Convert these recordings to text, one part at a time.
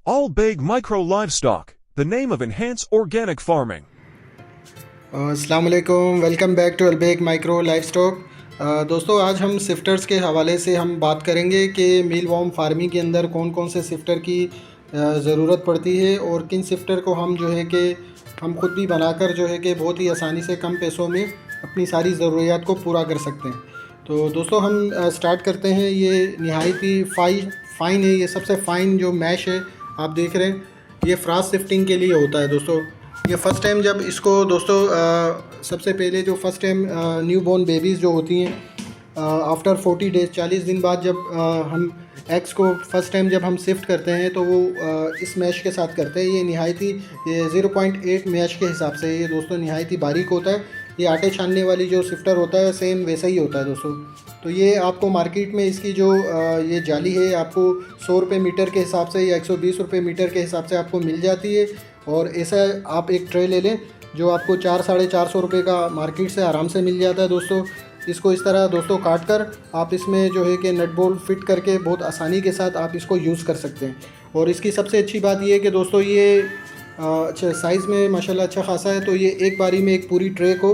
All-Beg Micro Livestock, the name of enhanced organic farming. अस्सलाम वालेकुम, welcome back to Albeg micro livestock. दोस्तों, आज हम सिफ्टर्स के हवाले से हम बात करेंगे कि मील वॉर्म फार्मिंग के अंदर कौन कौन से सिफ्टर की ज़रूरत पड़ती है और किन सिफ्टर को हम जो है कि हम ख़ुद भी बनाकर जो है कि बहुत ही आसानी से कम पैसों में अपनी सारी ज़रूरियात को पूरा कर सकते हैं। तो दोस्तों, हम स्टार्ट करते हैं। ये नहायत ही फ़ाइन है। ये सबसे फ़ाइन जो मैश है आप देख रहे हैं, ये फ्रास सिफ्टिंग के लिए होता है। दोस्तों, ये फ़र्स्ट टाइम जब इसको दोस्तों सबसे पहले जो first time new born babies जो होती हैं आफ्टर 40 डेज़ 40 दिन बाद जब हम एग्स को फ़र्स्ट टाइम जब हम शिफ्ट करते हैं तो वो इस मैश के साथ करते हैं। ये नहायत ही 0.8 मैश के हिसाब से ये दोस्तों नहायत ही बारीक होता है। ये आटे छानने वाली जो शिफ्टर होता है सेम वैसा ही होता है दोस्तों। तो ये आपको मार्केट में इसकी जो ये जाली है आपको 100 रुपये मीटर के हिसाब से या 120 रुपये मीटर के हिसाब से आपको मिल जाती है। और ऐसा आप एक ट्रे ले लें जो आपको 400-450 रुपये का मार्केट से आराम से मिल जाता है दोस्तों। इसको इस तरह दोस्तों काट कर आप इसमें जो है कि नट बोल्ट फिट करके बहुत आसानी के साथ आप इसको यूज़ कर सकते हैं। और इसकी सबसे अच्छी बात ये है कि दोस्तों ये अच्छा साइज़ में माशाल्लाह अच्छा खासा है। तो ये एक बारी में एक पूरी ट्रे को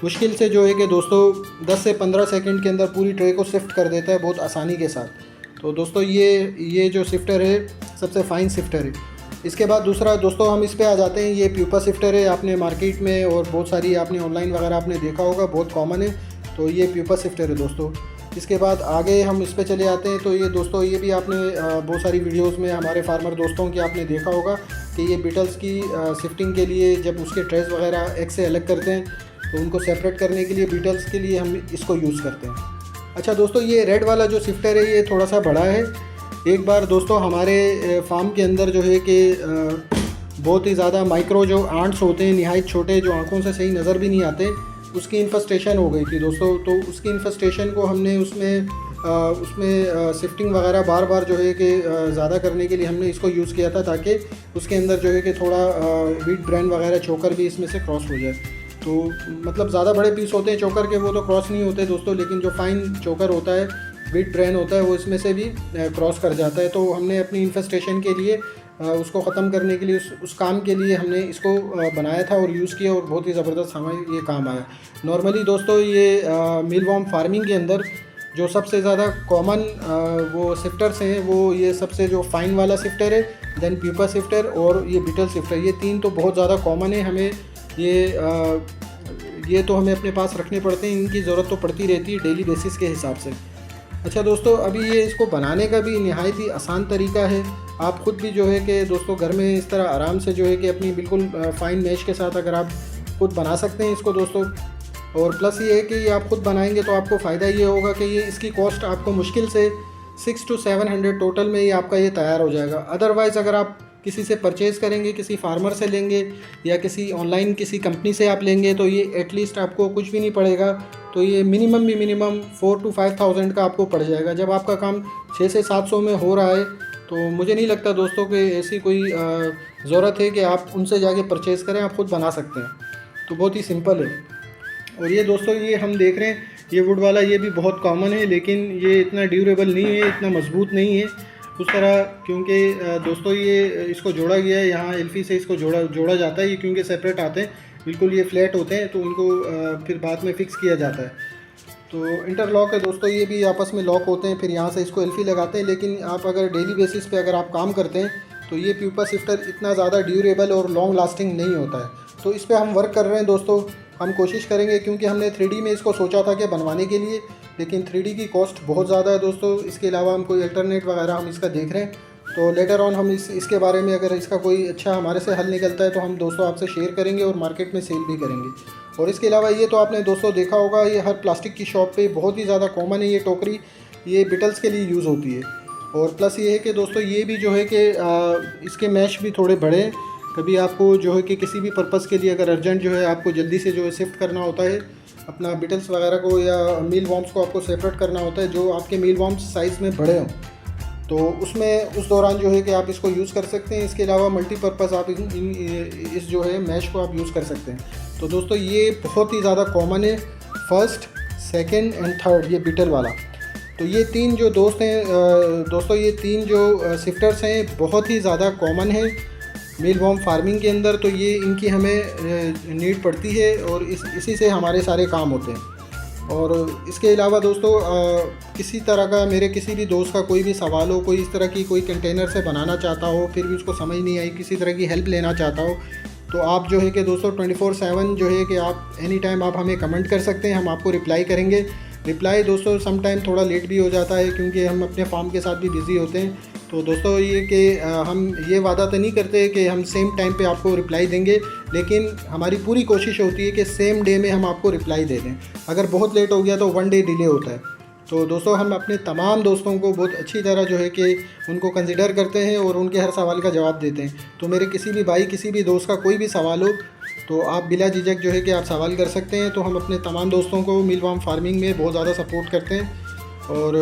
मुश्किल से जो है कि दोस्तों 10 से 15 सेकंड के अंदर पूरी ट्रे को शिफ्ट कर देता है बहुत आसानी के साथ। तो दोस्तों ये जो शिफ्टर है सबसे फ़ाइन शिफ्टर है। इसके बाद दूसरा दोस्तों हम इस पे आ जाते हैं। ये प्यूपा शिफ्टर है, आपने मार्केट में और बहुत सारी आपने ऑनलाइन वगैरह आपने देखा होगा, बहुत कॉमन है। तो ये प्यूपा शिफ्टर है दोस्तों। इसके बाद आगे हम इस पे चले आते हैं। तो ये दोस्तों ये भी आपने बहुत सारी वीडियोस में हमारे फार्मर दोस्तों की आपने देखा होगा कि ये बीटल्स की शिफ्टिंग के लिए जब उसके ट्रेस वगैरह एक से अलग करते हैं तो उनको सेपरेट करने के लिए बीटल्स के लिए हम इसको यूज़ करते हैं। अच्छा दोस्तों, ये रेड वाला जो शिफ्टर है ये थोड़ा सा बड़ा है। एक बार दोस्तों हमारे फार्म के अंदर जो है कि बहुत ही ज़्यादा माइक्रो जो आंट्स होते हैं, नहायत छोटे, जो आंखों से सही नज़र भी नहीं आते, उसकी इन्फेस्टेशन हो गई थी दोस्तों। तो उसकी इन्फेस्टेशन को हमने उसमें शिफ्टिंग वगैरह बार बार जो है कि ज़्यादा करने के लिए हमने इसको यूज़ किया था ताकि उसके अंदर जो है कि थोड़ा वीट ब्रेन वगैरह चोकर भी इसमें से क्रॉस हो जाए। तो मतलब ज़्यादा बड़े पीस होते हैं चोकर के, वो तो क्रॉस नहीं होते दोस्तों, लेकिन जो फाइन चोकर होता है, वीट ब्रेन होता है, वो इसमें से भी क्रॉस कर जाता है। तो हमने अपनी इन्फेस्टेशन के लिए उसको ख़त्म करने के लिए उस काम के लिए हमने इसको बनाया था और यूज़ किया और बहुत ही ज़बरदस्त हमें ये काम आया। नॉर्मली दोस्तों ये मील वॉर्म फार्मिंग के अंदर जो सबसे ज़्यादा कॉमन वो शिफ्टर्स हैं वो ये सबसे जो फाइन वाला शिफ्टर है, देन प्यूपा शिफ्टर और ये बीटल शिफ्टर, ये तीन तो बहुत ज़्यादा कॉमन है। हमें ये तो हमें अपने पास रखने पड़ते हैं, इनकी ज़रूरत तो पड़ती रहती है डेली बेसिस के हिसाब से। अच्छा दोस्तों, अभी ये इसको बनाने का भी नहायत ही आसान तरीका है। आप ख़ुद भी जो है कि दोस्तों घर में इस तरह आराम से जो है कि अपनी बिल्कुल फ़ाइन मैश के साथ अगर आप ख़ुद बना सकते हैं इसको दोस्तों। और प्लस ये है कि ये आप ख़ुद बनाएंगे तो आपको फ़ायदा ये होगा कि ये इसकी कॉस्ट आपको मुश्किल से 600 to 700 टोटल में ही आपका ये तैयार हो जाएगा। अदरवाइज़ अगर आप किसी से परचेज़ करेंगे, किसी फार्मर से लेंगे या किसी ऑनलाइन किसी कंपनी से आप लेंगे तो ये एटलीस्ट आपको कुछ भी नहीं पड़ेगा। तो ये मिनिमम 4 to 5,000 का आपको पड़ जाएगा। जब आपका काम 600 से 700 में हो रहा है तो मुझे नहीं लगता दोस्तों कि ऐसी कोई ज़रूरत है कि आप उनसे जाके परचेज़ करें, आप ख़ुद बना सकते हैं। तो बहुत ही सिंपल है। और ये दोस्तों ये हम देख रहे हैं ये वुड वाला ये भी बहुत कॉमन है, लेकिन ये इतना ड्यूरेबल नहीं है, इतना मजबूत नहीं है उस तरह, क्योंकि दोस्तों ये इसको जोड़ा गया है, यहाँ एल्फी से इसको जोड़ा जाता है। ये क्योंकि सेपरेट आते हैं, बिल्कुल ये फ्लैट होते हैं, तो उनको फिर बाद में फ़िक्स किया जाता है। तो इंटरलॉक है दोस्तों, ये भी आपस में लॉक होते हैं, फिर यहाँ से इसको एल्फी लगाते हैं। लेकिन आप अगर डेली बेसिस पे अगर आप काम करते हैं तो ये प्यूपा शिफ्टर इतना ज़्यादा ड्यूरेबल और लॉन्ग लास्टिंग नहीं होता है। तो इस पर हम वर्क कर रहे हैं दोस्तों, हम कोशिश करेंगे, क्योंकि हमने 3D में इसको सोचा था कि बनवाने के लिए, लेकिन 3D की कॉस्ट बहुत ज़्यादा है दोस्तों। इसके अलावा हम कोई अल्टरनेट वगैरह हम इसका देख रहे हैं। तो लेटर ऑन हम इसके बारे में अगर इसका कोई अच्छा हमारे से हल निकलता है तो हम दोस्तों आपसे शेयर करेंगे और मार्केट में सेल भी करेंगे। और इसके अलावा ये तो आपने दोस्तों देखा होगा, ये हर प्लास्टिक की शॉप पे बहुत ही ज़्यादा कॉमन है। ये टोकरी ये बिटल्स के लिए यूज़ होती है। और प्लस ये है कि दोस्तों ये भी जो है कि इसके मैश भी थोड़े बड़े हैं। कभी आपको जो है कि किसी भी पर्पज़ के लिए अगर अर्जेंट जो है आपको जल्दी से जो है शिफ्ट करना होता है अपना बिटल्स वगैरह को या मील वॉर्म्स को आपको सेपरेट करना होता है जो आपके मील वॉर्म्स साइज़ में बड़े हों, तो उसमें उस दौरान जो है कि आप इसको यूज़ कर सकते हैं। इसके अलावा मल्टीपर्पज़ आप इस जो है मैश को आप यूज़ कर सकते हैं। तो दोस्तों ये बहुत ही ज़्यादा कॉमन है, फर्स्ट, सेकंड एंड थर्ड, ये बीटल वाला। तो ये तीन जो दोस्त हैं दोस्तों, ये तीन जो शिफ्टर्स हैं बहुत ही ज़्यादा कॉमन है मील वॉर्म फार्मिंग के अंदर। तो ये इनकी हमें नीड पड़ती है और इसी से हमारे सारे काम होते हैं। और इसके अलावा दोस्तों किसी तरह का, मेरे किसी भी दोस्त का कोई भी सवाल हो, कोई इस तरह की कोई कंटेनर से बनाना चाहता हो, फिर भी उसको समझ नहीं आई, किसी तरह की हेल्प लेना चाहता हो, तो आप जो है कि दोस्तों 24/7 जो है कि आप एनी टाइम आप हमें कमेंट कर सकते हैं, हम आपको रिप्लाई करेंगे। रिप्लाई दोस्तों सम टाइम थोड़ा लेट भी हो जाता है क्योंकि हम अपने फार्म के साथ भी बिज़ी होते हैं। तो दोस्तों ये कि हम ये वादा तो नहीं करते कि हम सेम टाइम पे आपको रिप्लाई देंगे, लेकिन हमारी पूरी कोशिश होती है कि सेम डे में हम आपको रिप्लाई दे दें। अगर बहुत लेट हो गया तो 1 डे डिले होता है। तो दोस्तों हम अपने तमाम दोस्तों को बहुत अच्छी तरह जो है कि उनको कंसिडर करते हैं और उनके हर सवाल का जवाब देते हैं। तो मेरे किसी भी भाई, किसी भी दोस्त का कोई भी सवाल हो तो आप बिला झिझक जो है कि आप सवाल कर सकते हैं। तो हम अपने तमाम दोस्तों को मील वॉर्म फार्मिंग में बहुत ज़्यादा सपोर्ट करते हैं। और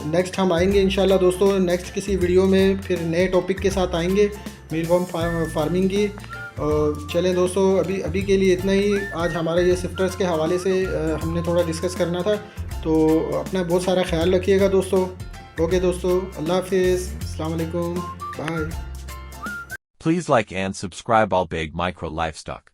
नेक्स्ट हम आएंगे इंशाल्लाह दोस्तों, नेक्स्ट किसी वीडियो में फिर नए टॉपिक के साथ आएंगे मील वॉर्म फार्मिंग की। चलें दोस्तों, अभी के लिए इतना ही। आज हमारा ये शिफ्टर्स के हवाले से हमने थोड़ा डिस्कस करना था। तो अपना बहुत सारा ख्याल रखिएगा दोस्तों। ओके दोस्तों, अल्लाह हाफिज़, अस्सलाम वालेकुम, bye. Please like and subscribe Al Big Micro Livestock.